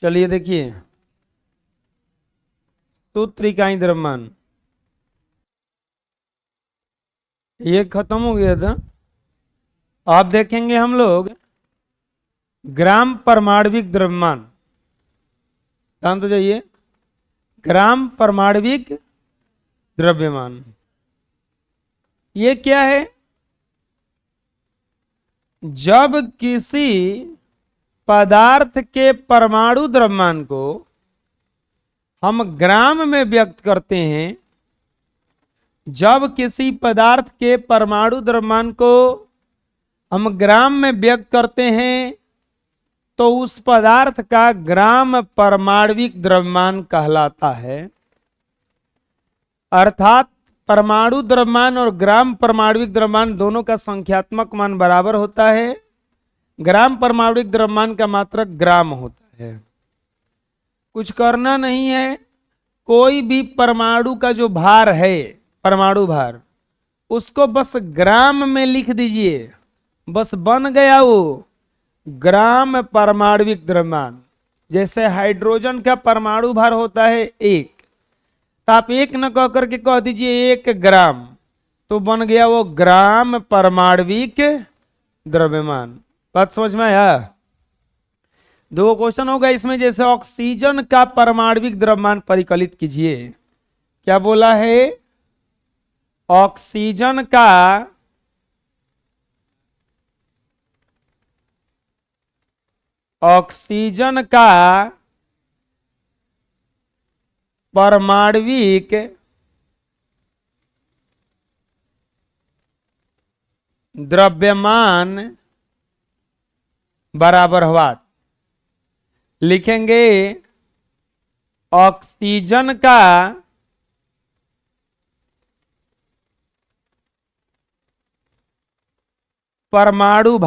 चलिए देखिए, सूत्र इकाई द्रव्यमान ये खत्म हो गया था। अब देखेंगे हम लोग ग्राम परमाणविक द्रव्यमान। शांत हो जाइए। ग्राम परमाणविक द्रव्यमान ये क्या है? जब किसी पदार्थ के परमाणु द्रव्यमान को हम ग्राम में व्यक्त करते हैं, जब किसी पदार्थ के परमाणु द्रव्यमान को हम ग्राम में व्यक्त करते हैं तो उस पदार्थ का ग्राम परमाणविक द्रव्यमान कहलाता है। अर्थात परमाणु द्रव्यमान और ग्राम परमाणविक द्रव्यमान दोनों का संख्यात्मक मान बराबर होता है। ग्राम परमाणविक द्रव्यमान का मात्रक ग्राम होता है। कुछ करना नहीं है, कोई भी परमाणु का जो भार है, परमाणु भार, उसको बस ग्राम में लिख दीजिए, बस बन गया वो ग्राम परमाणविक द्रव्यमान। जैसे हाइड्रोजन का परमाणु भार होता है 1, तो आप 1 न कह करके कह दीजिए 1 ग्राम, तो बन गया वो ग्राम परमाणविक द्रव्यमान। बात समझ में आया? दो क्वेश्चन होगा इसमें। जैसे ऑक्सीजन का परमाणविक द्रव्यमान परिकलित कीजिए। क्या बोला है? ऑक्सीजन का परमाणविक द्रव्यमान बराबर हुआ, लिखेंगे ऑक्सीजन का परमाणु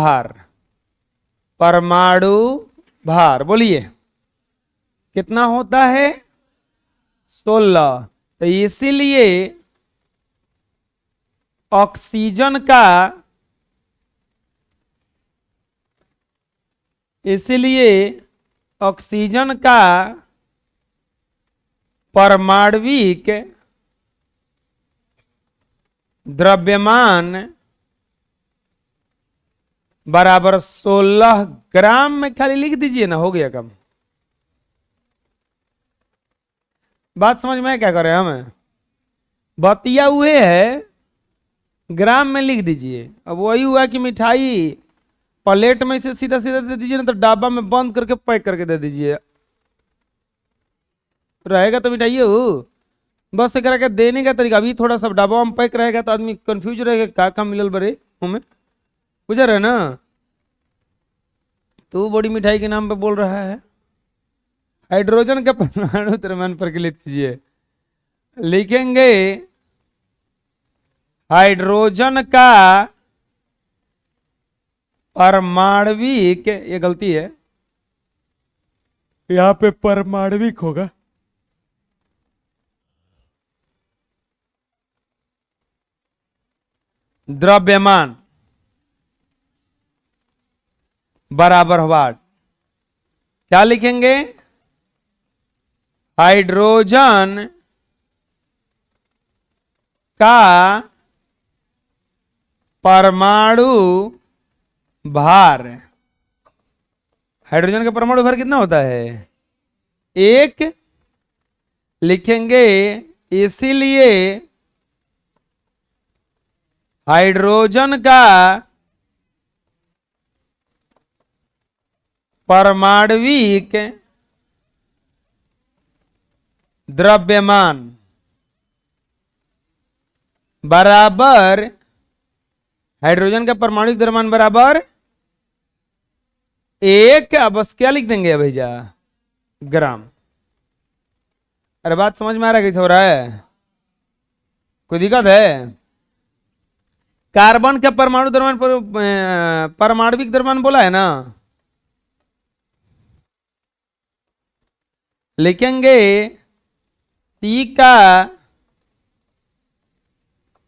भार बोलिए कितना होता है? 16। तो इसीलिए ऑक्सीजन का परमाणविक द्रव्यमान बराबर 16 ग्राम में खाली लिख दीजिए ना, हो गया कम। बात समझ में क्या करें हम? बतिया हुए है, ग्राम में लिख दीजिए। अब वही हुआ कि मिठाई प्लेट में से सीधा सीधा दे दीजिए ना, तो डब्बा में बंद करके पैक करके दे दीजिए, रहेगा तो मिठाई हो। बस एक के देने का तरीका अभी थोड़ा सा डब्बा में पैक रहेगा तो आदमी कंफ्यूज रहेगा का मिलल बरे हमें, बुझ रहे ना? तू बड़ी मिठाई के नाम पे बोल रहा है। हाइड्रोजन का परमाणु द्रव्यमान परिकलित कीजिए। लिखेंगे हाइड्रोजन का परमाणविक, ये गलती है, यहां पे परमाणविक होगा, द्रव्यमान बराबर हुआ। क्या लिखेंगे? हाइड्रोजन का परमाणु भार। हाइड्रोजन का परमाणु भार कितना होता है? 1। लिखेंगे इसीलिए हाइड्रोजन का परमाणविक द्रव्यमान बराबर, हाइड्रोजन का परमाणुक द्रव्यमान बराबर 1, बस क्या लिख देंगे भैया? ग्राम। अरे बात समझ में आ रहा है? कैसे हो रहा है? कोई दिक्कत है? कार्बन का परमाणु द्रव्यमान परमाणविक द्रव्यमान बोला है ना, लिखेंगे सी का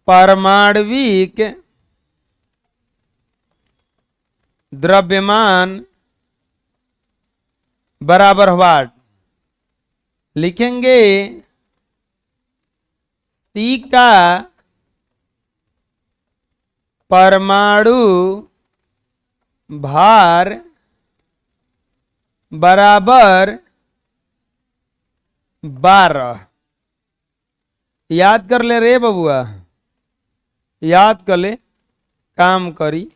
परमाणविक द्रव्यमान बराबर वाट। लिखेंगे C का परमाणु भार बराबर 12। याद कर ले रे बबुआ, याद कर ले, काम करी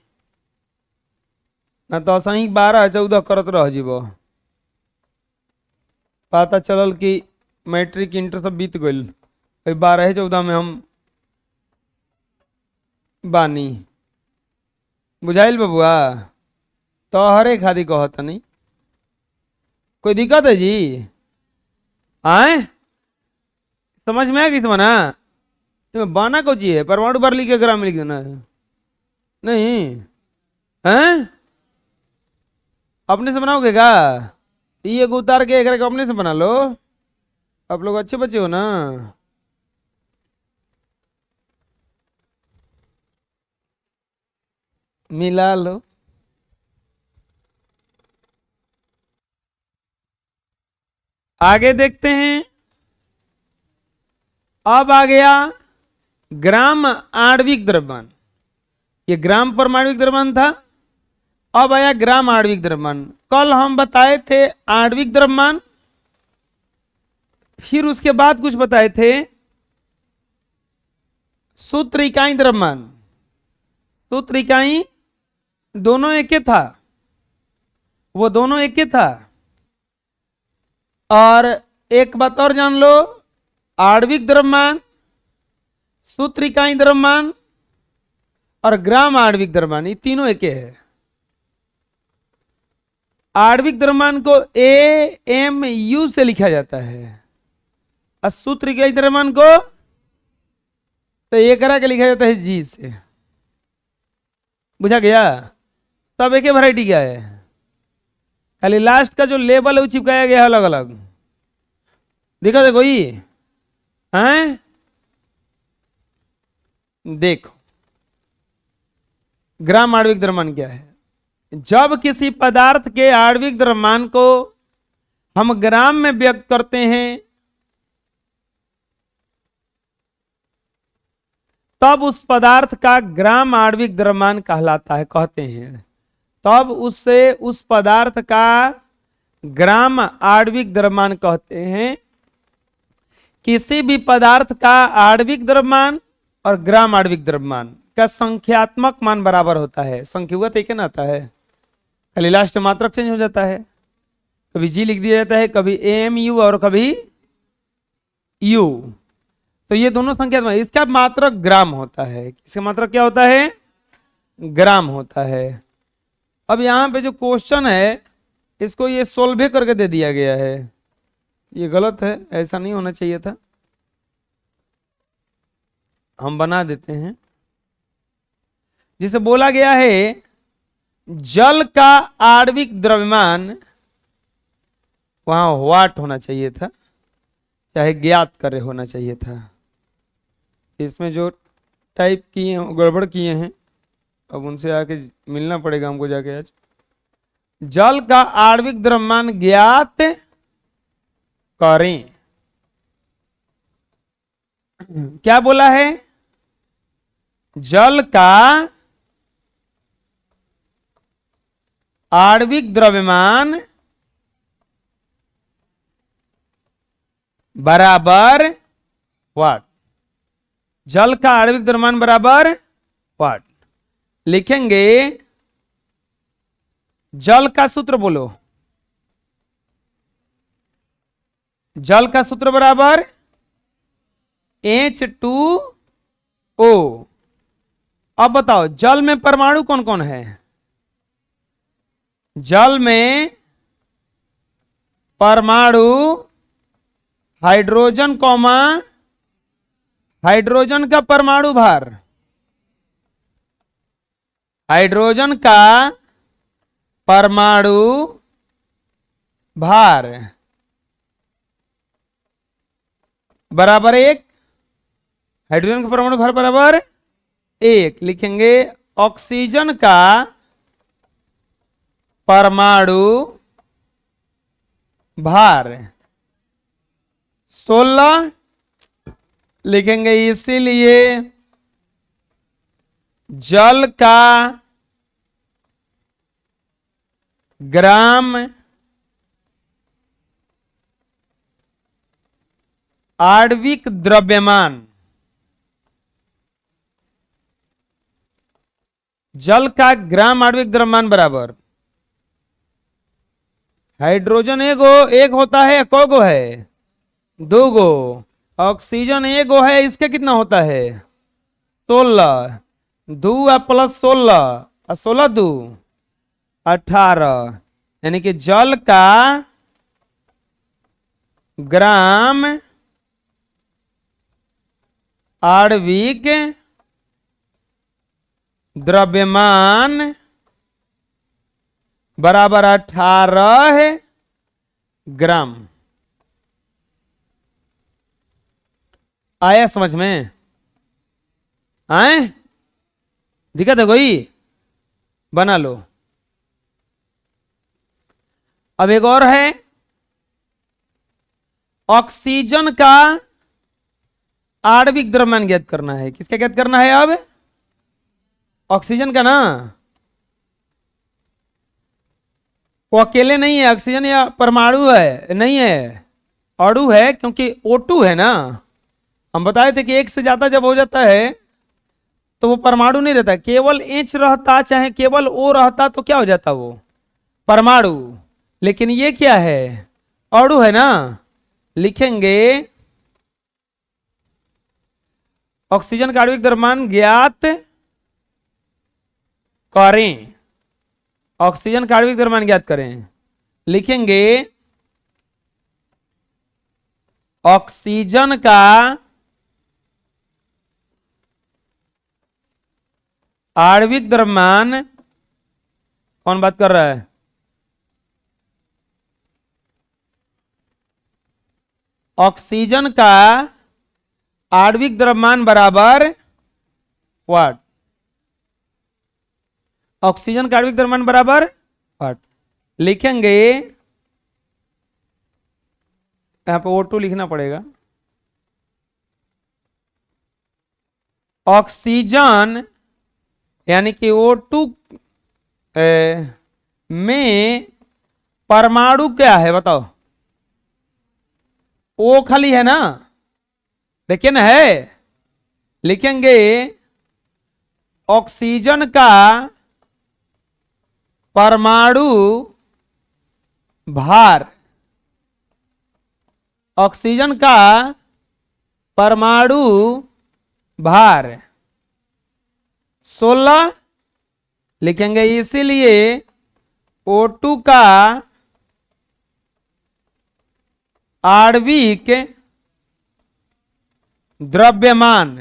ना तो सही 12-14 करत रह जीव। पता चलल कि मैट्रिक इंटर सब बीत गई, 12-14 में हम बानी। बुझाइल बबुआ? तो हरे खादी कहता नहीं, कोई दिक्कत है जी? आए समझ में आ गई समझना? बाना को चाहिए परमाणु बार लिख के ग्राम लिख देना है नहीं हैं? अपने से बनाओगे क्या? ये उतार के एक अपने से बना लो, आप लोग अच्छे बच्चे हो ना। मिला लो। आगे देखते हैं। अब आ गया ग्राम आणविक द्रव्यमान। ये ग्राम परमाणविक द्रव्यमान था, अब आया ग्राम आणविक द्रव्यमान। कल हम बताए थे आणविक द्रव्यमान, फिर उसके बाद कुछ बताए थे सूत्र इकाई द्रव्यमान। सूत्र इकाई दोनों एक ही था, वो दोनों एक ही था। और एक बात और जान लो, आणविक द्रव्यमान, सूत्र इकाई द्रव्यमान और ग्राम आणविक द्रव्यमान, ये तीनों एक ही है। आणविक द्रव्यमान को AMU से लिखा जाता है और सूत्र इकाई द्रव्यमान को तो ये करा के लिखा जाता है G से। बुझा गया? सब एक ही वैरायटी क्या है, खाली लास्ट का जो लेबल है वो चिपकाया गया है अलग अलग। देखा देखो ये हैं, देखो ग्राम आणविक द्रव्यमान क्या है। जब किसी पदार्थ के आणविक द्रव्यमान को हम ग्राम में व्यक्त करते हैं तब उस पदार्थ का ग्राम आणविक द्रव्यमान कहलाता है, कहते हैं। तब उससे उस पदार्थ का ग्राम आणविक द्रव्यमान कहते हैं। किसी भी पदार्थ का आणविक द्रव्यमान और ग्राम आणविक द्रव्यमान का संख्यात्मक मान बराबर होता है। संख्यागत एक ना आता है, खाली लास्ट मात्रक चेंज हो जाता है। कभी G लिख दिया जाता है, कभी AMU और कभी U। तो ये दोनों संख्यात्मक, इसका मात्रक ग्राम होता है। इसका मात्रक क्या होता है? ग्राम होता है। अब यहाँ पे जो क्वेश्चन है इसको ये सोल्व करके दे दिया गया है, ये गलत है, ऐसा नहीं होना चाहिए था। हम बना देते हैं। जिसे बोला गया है जल का आणविक द्रव्यमान, वहां व्हाट होना चाहिए था, चाहे ज्ञात करे होना चाहिए था। इसमें जो टाइप किए हैं गड़बड़ किए हैं, अब उनसे आके मिलना पड़ेगा हमको जाके आज। जल का आणविक द्रव्यमान ज्ञात करें। क्या बोला है? जल का आणविक द्रव्यमान बराबर वाट। जल का आणविक द्रव्यमान बराबर वाट। लिखेंगे जल का सूत्र बोलो। जल का सूत्र बराबर H2O। अब बताओ जल में परमाणु कौन कौन है? जल में परमाणु हाइड्रोजन कॉमा हाइड्रोजन का परमाणु भार, हाइड्रोजन का परमाणु भार बराबर 1। हाइड्रोजन का परमाणु भार बराबर 1। लिखेंगे ऑक्सीजन का परमाणु भार 16 लिखेंगे, इसीलिए जल का ग्राम आणविक द्रव्यमान, जल का ग्राम आणविक द्रव्यमान बराबर हाइड्रोजन एक होता है, को गो है, 2 गो। ऑक्सीजन एक गो है, इसका कितना होता है 16, 2 प्लस 16 16 2 18, यानी कि जल का ग्राम आणविक द्रव्यमान बराबर 18 ग्राम। आया समझ में? आए दिक्कत है कोई? बना लो। अब एक और है, ऑक्सीजन का आणविक द्रव्यमान ज्ञात करना है। किसका ज्ञात करना है? अब ऑक्सीजन का ना, वो अकेले नहीं है, ऑक्सीजन या परमाणु है, नहीं है, अणु है, क्योंकि O2 है ना। हम बताए थे कि एक से ज्यादा जब हो जाता है तो वो परमाणु नहीं रहता, केवल H रहता चाहे केवल O रहता तो क्या हो जाता वो परमाणु। लेकिन ये क्या है? अणु है ना। लिखेंगे ऑक्सीजन का आणविक द्रव्यमान ज्ञात करें, ऑक्सीजन का आणविक द्रव्यमान ज्ञात करें। लिखेंगे ऑक्सीजन का आणविक द्रव्यमान, कौन बात कर रहा है? ऑक्सीजन का आणविक द्रव्यमान बराबर व्हाट? ऑक्सीजन का आणविक द्रव्यमान बराबर व्हाट? लिखेंगे, यहां पे O2 लिखना पड़ेगा। ऑक्सीजन यानी कि O2 में परमाणु क्या है बताओ? O खाली है ना, लेकिन है। लिखेंगे ऑक्सीजन का परमाणु भार, ऑक्सीजन का परमाणु भार 16 लिखेंगे, इसीलिए O2 का आणविक द्रव्यमान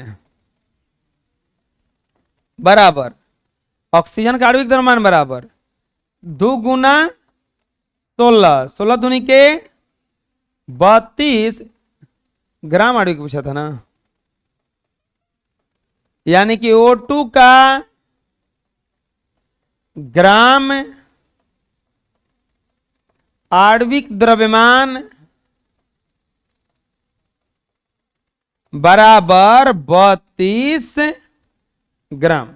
बराबर ऑक्सीजन का आणविक द्रव्यमान बराबर 2 गुना 16, 16 दूनी के 32 ग्राम आणविक पूछा था ना। यानी कि O2 का ग्राम आणविक द्रव्यमान बराबर 32 ग्राम।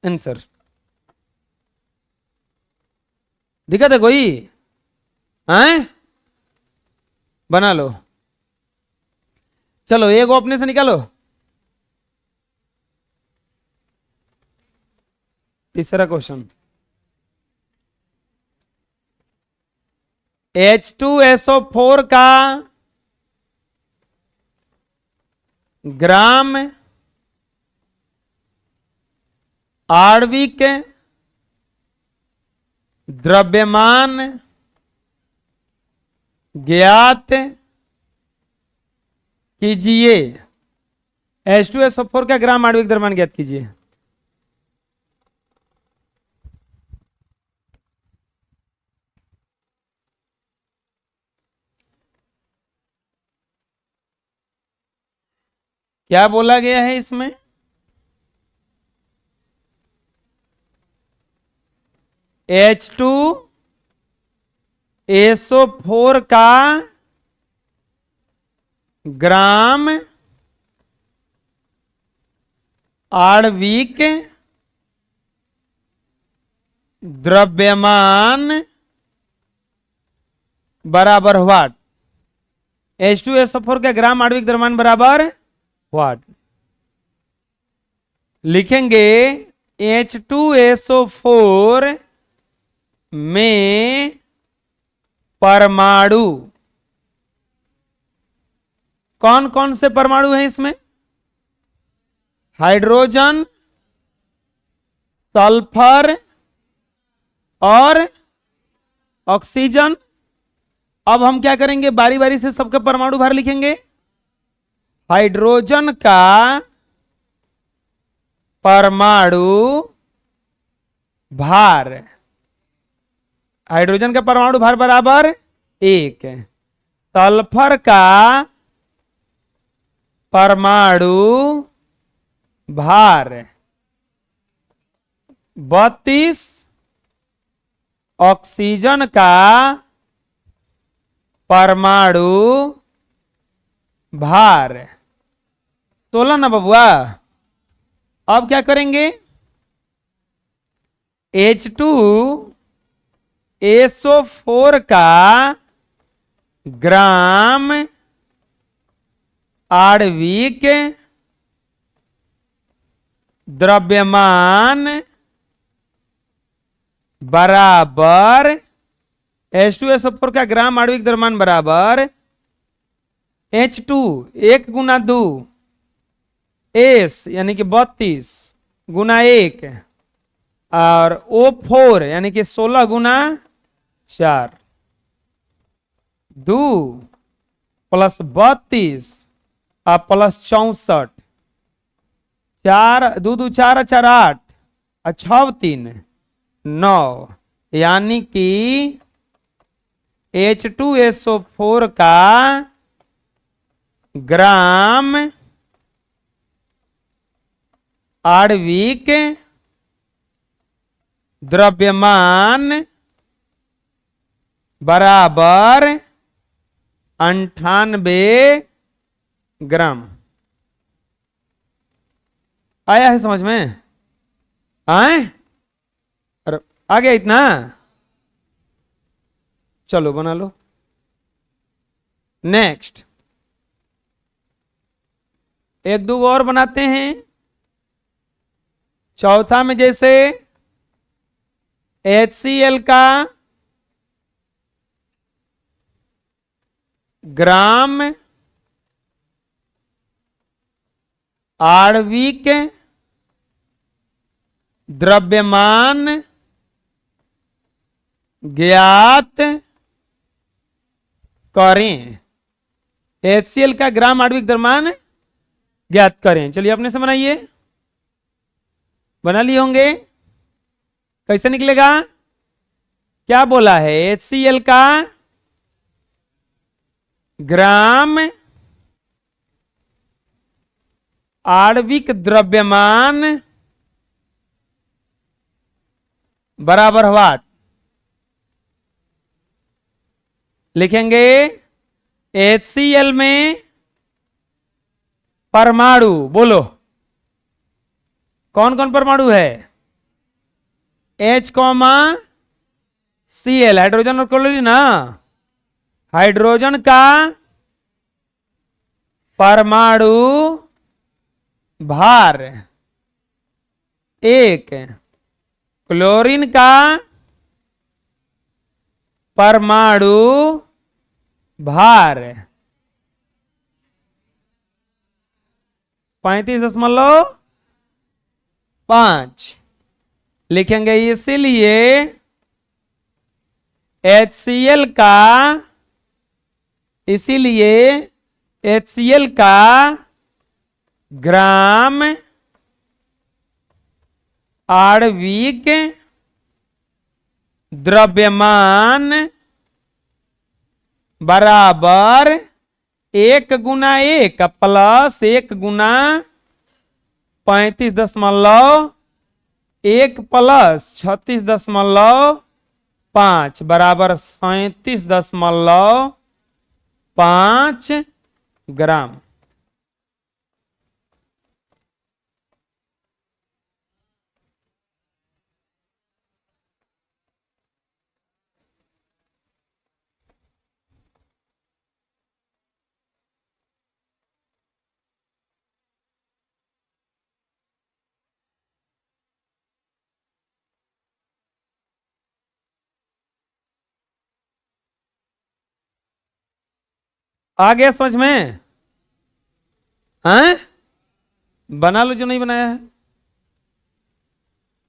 आंसर दिक्कत है कोई? हैं? बना लो। चलो एक अपने से निकालो। तीसरा क्वेश्चन, H2SO4 का ग्राम आणविक द्रव्यमान ज्ञात कीजिए। H2SO4 का ग्राम आणविक द्रव्यमान ज्ञात कीजिए। क्या बोला गया है इसमें? H2 SO4 का ग्राम आणविक द्रव्यमान बराबर व्हाट? H2SO4 का ग्राम आणविक द्रव्यमान बराबर व्हाट? लिखेंगे H2SO4 में परमाणु, कौन कौन से परमाणु हैं इसमें? हाइड्रोजन, सल्फर और ऑक्सीजन। अब हम क्या करेंगे, बारी बारी से सबका परमाणु भार लिखेंगे। हाइड्रोजन का परमाणु भार, हाइड्रोजन का परमाणु भार बराबर 1। सल्फर का परमाणु भार 32। ऑक्सीजन का परमाणु भार 16 ना बबुआ। अब क्या करेंगे, H2SO4 का ग्राम आणविक द्रव्यमान बराबर, H2SO4 का ग्राम आणविक द्रव्यमान बराबर H2 1 गुना 2 S यानी कि 32 गुना 1 और O4 यानी कि 16 गुना 4, 2 प्लस 32 और प्लस 64, 4 2 2 4 4 8 और 6 3 9, यानी कि H2SO4 का ग्राम आणविक द्रव्यमान बराबर 98 ग्राम। आया है समझ में? आए? अरे आ गया इतना? चलो बना लो। नेक्स्ट एक दो और बनाते हैं। चौथा में जैसे HCl का ग्राम आणविक द्रव्यमान ज्ञात करें। HCl का ग्राम आणविक द्रव्यमान ज्ञात करें। चलिए अपने से बनाइए, बना लिए होंगे। कैसे निकलेगा? क्या बोला है? HCl का ग्राम आणविक द्रव्यमान बराबर व्हाट? लिखेंगे HCl में परमाणु, बोलो कौन कौन परमाणु है? H, Cl, हाइड्रोजन और क्लोरीन ना। हाइड्रोजन का परमाणु भार 1, क्लोरीन का परमाणु भार 35.5 लिखेंगे। इसीलिए HCl का ग्राम आणविक द्रव्यमान बराबर 1 गुना 1 प्लस 1 गुना 35.1 प्लस 36.1 5 बराबर 37.5 ग्राम। आ गया समझ में? हैं? बना लो जो नहीं बनाया है।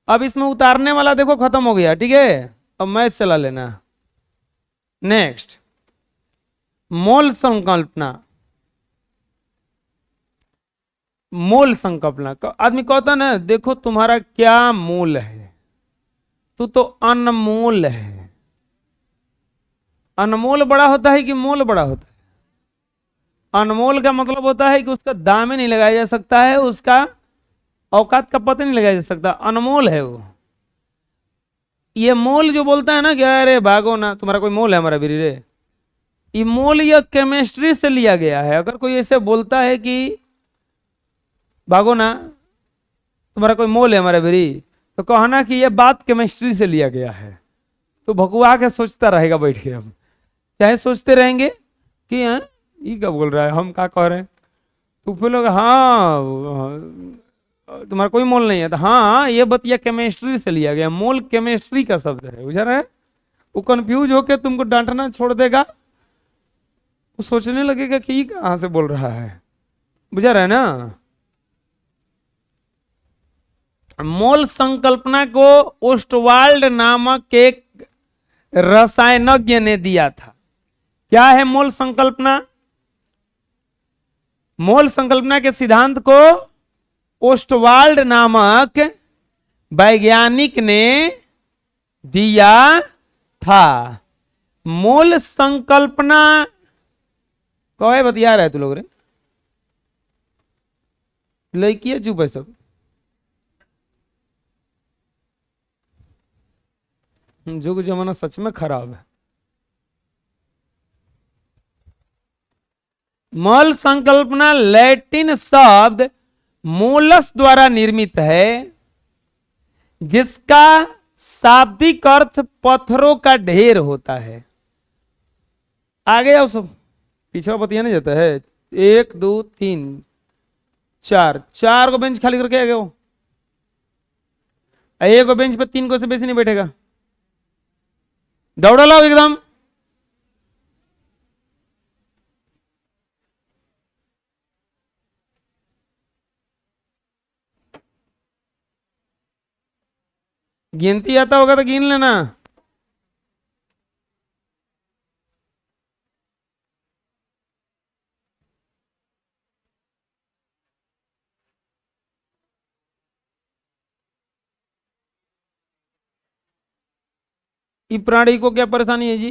अब इसमें उतारने वाला देखो खत्म हो गया, ठीक है। अब मैथ चला लेना। नेक्स्ट, मोल संकल्पना। मोल संकल्पना आदमी कहता ना, देखो तुम्हारा क्या मोल है, तू तो अनमोल है। अनमोल बड़ा होता है कि मोल बड़ा होता है? अनमोल का मतलब होता है कि उसका दाम ही नहीं लगाया जा सकता है, उसका औकात का पता नहीं लगाया जा सकता, अनमोल है वो। ये मोल जो बोलता है ना कि अरे भागो ना, तुम्हारा कोई मोल है हमारा बीरी रे, ये मोल यह केमिस्ट्री से लिया गया है। अगर कोई ऐसे बोलता है कि भागो ना, तुम्हारा कोई मोल है हमारा बीरी, तो कहना कि यह बात केमिस्ट्री से लिया गया है। तो भगवा के सोचता रहेगा बैठ के, हम चाहे सोचते रहेंगे कि ये क्या बोल रहा है, हम क्या कह रहे हैं। तो फिर लोग हाँ तुम्हारा कोई मोल नहीं है, तो हाँ ये बतिया केमिस्ट्री से लिया गया। मोल केमिस्ट्री का शब्द है, बुझा रहे? वो कंफ्यूज होकर तुमको डांटना छोड़ देगा, वो सोचने लगेगा कि ये कहाँ से बोल रहा है, बुझा रहे ना? मोल संकल्पना को ओस्टवाल्ड नामक एक रसायनज्ञ ने दिया था। क्या है मोल संकल्पना? मोल संकल्पना के सिद्धांत को ओस्टवाल्ड नामक वैज्ञानिक ने दिया था। मोल संकल्पना कहे बतिया रहे तू लोग रे, लड़की है चुप है सब। जुग जमाना सच में खराब है। मोल संकल्पना लैटिन शब्द मोलस द्वारा निर्मित है, जिसका शाब्दिक अर्थ पत्थरों का ढेर होता है। आगे आओ सब, पीछे बतिया नहीं जाता है। 1 2 3 4 4 को बेंच खाली करके आ गए। एक को बेंच पे 3 को से बेसी नहीं बैठेगा। दौड़ा लो एकदम। गिनती आता होगा तो गिन लेना। ये प्राणी को क्या परेशानी है जी?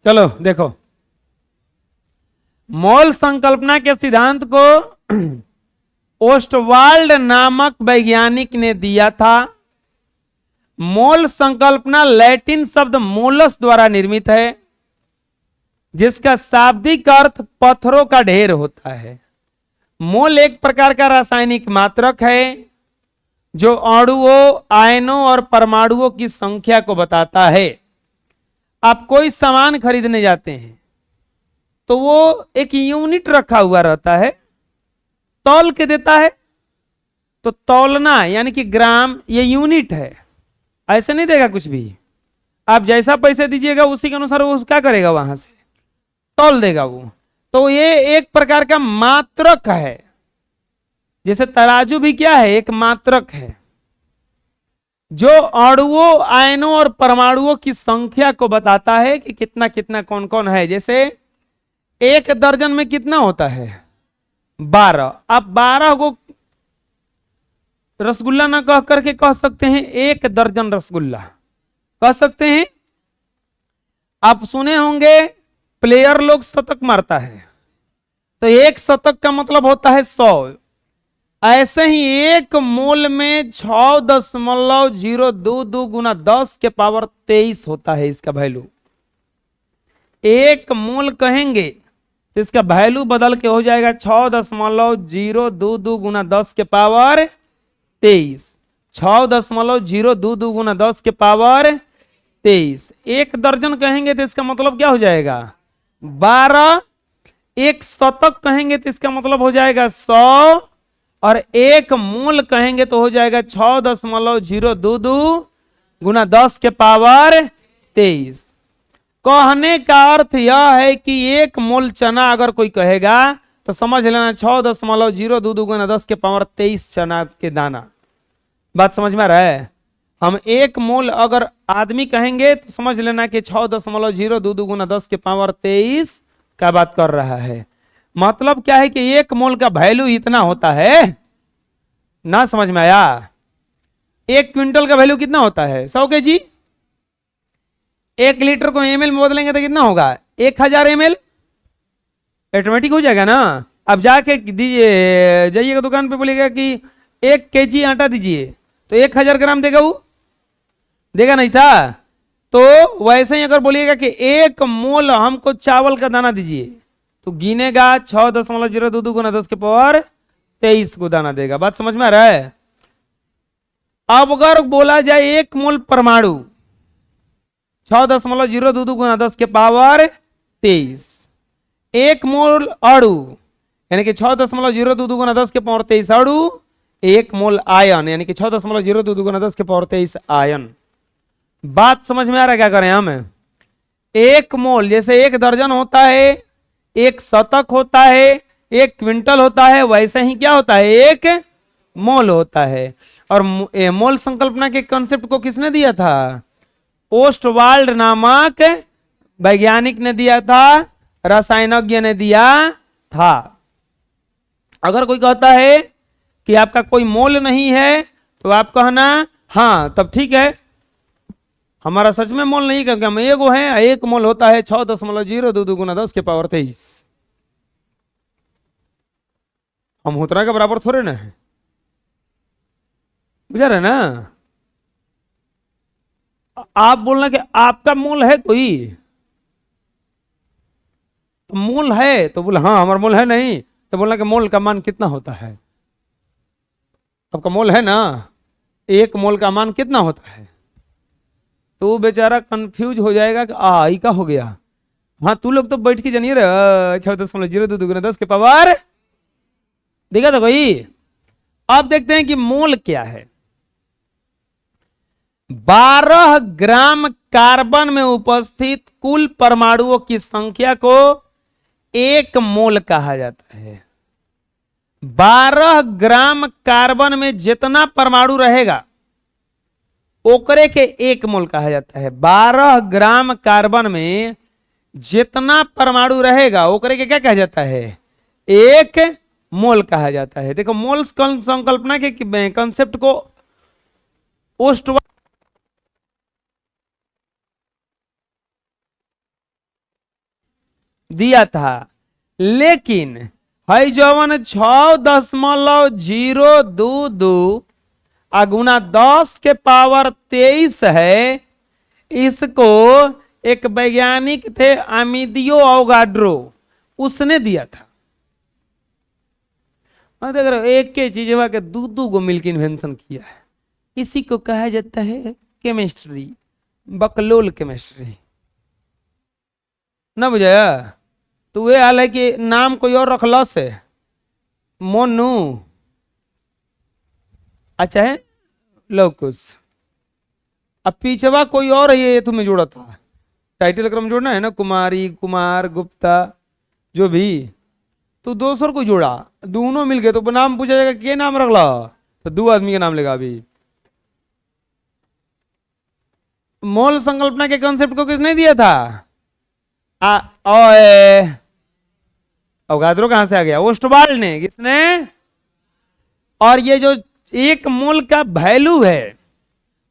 चलो देखो, मोल संकल्पना के सिद्धांत को ओस्टवाल्ड नामक वैज्ञानिक ने दिया था। मोल संकल्पना लैटिन शब्द मोलस द्वारा निर्मित है, जिसका शाब्दिक अर्थ पत्थरों का ढेर होता है। मोल एक प्रकार का रासायनिक मात्रक है जो अणुओं, आयनों और परमाणुओं की संख्या को बताता है। आप कोई सामान खरीदने जाते हैं तो वो एक यूनिट रखा हुआ रहता है, तौल के देता है। तो तौलना यानी कि ग्राम, ये यूनिट है, ऐसे नहीं देगा कुछ भी। आप जैसा पैसे दीजिएगा उसी के अनुसार वो क्या करेगा, वहां से तौल देगा वो। तो ये एक प्रकार का मात्रक है। जैसे तराजू भी क्या है, एक मात्रक है जो अणुओं, आयनों और परमाणुओं की संख्या को बताता है कि कितना कितना कौन कौन है। जैसे 1 दर्जन में कितना होता है, 12। आप 12 को रसगुल्ला ना कह करके कह सकते हैं 1 दर्जन रसगुल्ला, कह सकते हैं। आप सुने होंगे प्लेयर लोग शतक मारता है, तो एक शतक का मतलब होता है 100। ऐसे ही एक मोल में 6.022 गुना 10 के पावर 23 होता है इसका वैल्यू। एक मोल कहेंगे तो इसका वैल्यू बदल के हो जाएगा 6.022 गुना 10 के पावर 23। 6.022 गुना 10 के पावर 23। एक दर्जन कहेंगे तो इसका मतलब क्या हो जाएगा 12। एक शतक कहेंगे तो इसका मतलब हो जाएगा 100। और एक मोल कहेंगे तो हो जाएगा 6.022 गुना 10 के पावर 23। कहने का अर्थ यह है कि एक मोल चना अगर कोई कहेगा तो समझ लेना 6.022 गुना 10 के पावर 23 चना के दाना। बात समझ में आ रहा है। हम एक मोल अगर आदमी कहेंगे तो समझ लेना कि 6.022 गुना 10 के पावर 23 का बात कर रहा है। मतलब क्या है कि एक मोल का वैल्यू इतना होता है ना। समझ में आया। एक क्विंटल का वैल्यू कितना होता है 100 केजी। 1 लीटर को एमएल में बदलेंगे तो कितना होगा 1000 ml। ऑटोमेटिक हो जाएगा ना। अब जाके दीजिए जाइएगा दुकान पे बोलिएगा कि 1 केजी आटा दीजिए तो 1000 ग्राम देगा वो, देगा नहीं सा। तो वैसे ही अगर बोलिएगा कि 1 मोल हमको चावल का दाना दीजिए तो गिनेगा 6.022 गुना 10 के पावर 23 को दाना देगा। बात समझ में आ रहा है। अब अगर बोला जाए 1 मोल परमाणु 6.022 गुना 10 के पावर 23। 1 मोल अणु यानी कि 6.022 गुना 10 के पावर 23 अणु। 1 मोल आयन यानी कि 6.022 गुना 10 के पावर 23 आयन। बात समझ में आ रहा है। क्या करें हम। 1 मोल जैसे 1 दर्जन होता है, 1 शतक होता है, 1 क्विंटल होता है, वैसे ही क्या होता है 1 मोल होता है। और मोल संकल्पना के कॉन्सेप्ट को किसने दिया था ओस्टवाल्ड नामक वैज्ञानिक ने दिया था, रसायनज्ञ ने दिया था। अगर कोई कहता है कि आपका कोई मोल नहीं है तो आप कहना हाँ तब ठीक है हमारा सच में मोल नहीं, क्योंकि हम एगो है। 1 मोल होता है 6.022 गुना 10 के पावर 23। हम होतरा के बराबर थोड़े ना है। बुझा रहे ना। आप बोलना कि आपका मोल है कोई तो मोल है तो बोला हाँ हमारा मोल है नहीं तो बोलना कि मोल का मान कितना होता है। आपका मोल है ना 1 मोल का मान कितना होता है तो वो बेचारा कंफ्यूज हो जाएगा कि आई का हो गया। हाँ तू लोग तो बैठ के जानिए रहे 6.022 गुना 10 के पावर देखा था भाई। अब देखते हैं कि मोल क्या है। 12 ग्राम कार्बन में उपस्थित कुल परमाणुओं की संख्या को 1 मोल कहा जाता है। 12 ग्राम कार्बन में जितना परमाणु रहेगा ओकरे के 1 मोल कहा जाता है। 12 ग्राम कार्बन में जितना परमाणु रहेगा ओकरे के क्या कहा जाता है 1 मोल कहा जाता है। देखो मोल संकल्पना के कंसेप्ट को ओस्टवाल्ड दिया था, लेकिन है जवन 6.022 गुना 10 के पावर 23 है। इसको एक वैज्ञानिक थे अमीदियो अवोगाड्रो उसने दिया था। देख रहे एक के चीज के दो गो मिलकर इन्वेंशन किया है। इसी को कहा जाता है केमिस्ट्री, बकलोल केमिस्ट्री। ना बुझाया। तो ये हाल है कि नाम कोई और रखला से मोनू अच्छा है लोकुस। अब पीछवा कोई और है ये तुम्हें जोड़ा था टाइटल क्रम जोड़ना है ना कुमारी कुमार गुप्ता जो भी तो दोसर को जोड़ा दोनों मिल गए तो नाम पूछा जाएगा क्या नाम रखला तो 2 आदमी का नाम लेगा। अभी मोल संकल्पना के कॉन्सेप्ट को किसने दिया था अवगाद्रो कहां से आ गया ओस्टवाल्ड ने। किसने। और ये जो 1 मोल का वैल्यू है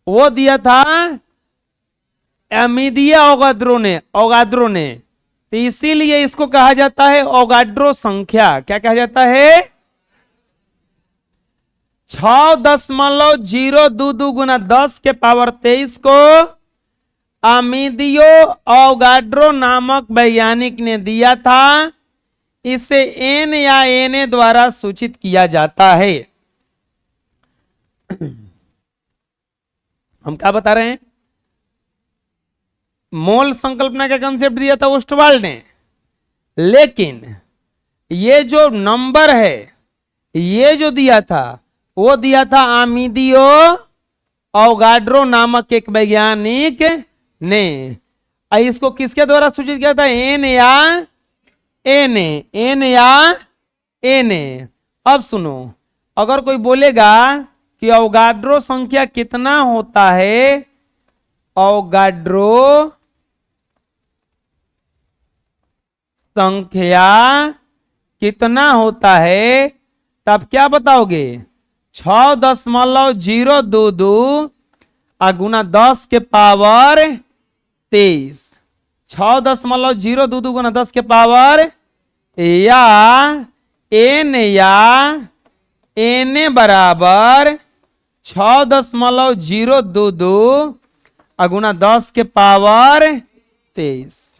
वो दिया था अमीदियो अवोगाद्रो ने। तो इसीलिए इसको कहा जाता है ओगाड्रो संख्या। क्या कहा जाता है? 6.02 गुना 10 के पावर 23 को अमीदियो ओगाड्रो नामक वैज्ञानिक ने दिया था। इसे एन या एनए द्वारा सूचित किया जाता है। हम क्या बता रहे हैं? मोल संकल्पना का कंसेप्ट दिया था ओस्टवाल्ड ने, लेकिन ये जो नंबर है, ये जो दिया था वो दिया था अमीदियो ओगाड्रो नामक एक वैज्ञानिक ने। इसको किसके द्वारा सूचित किया था? एन या एनए, एन या एनए। अब सुनो, अगर कोई बोलेगा कि ओगाड्रो संख्या कितना होता है, ओगाड्रो संख्या कितना होता है, तब क्या बताओगे? 6.022 गुना 10 के पावर 23। 6.022 गुना 10 के पावर या एन बराबर 6.022 गुना 10 के पावर 23।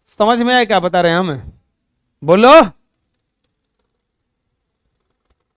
समझ में आया क्या बता रहे हैं हम? बोलो।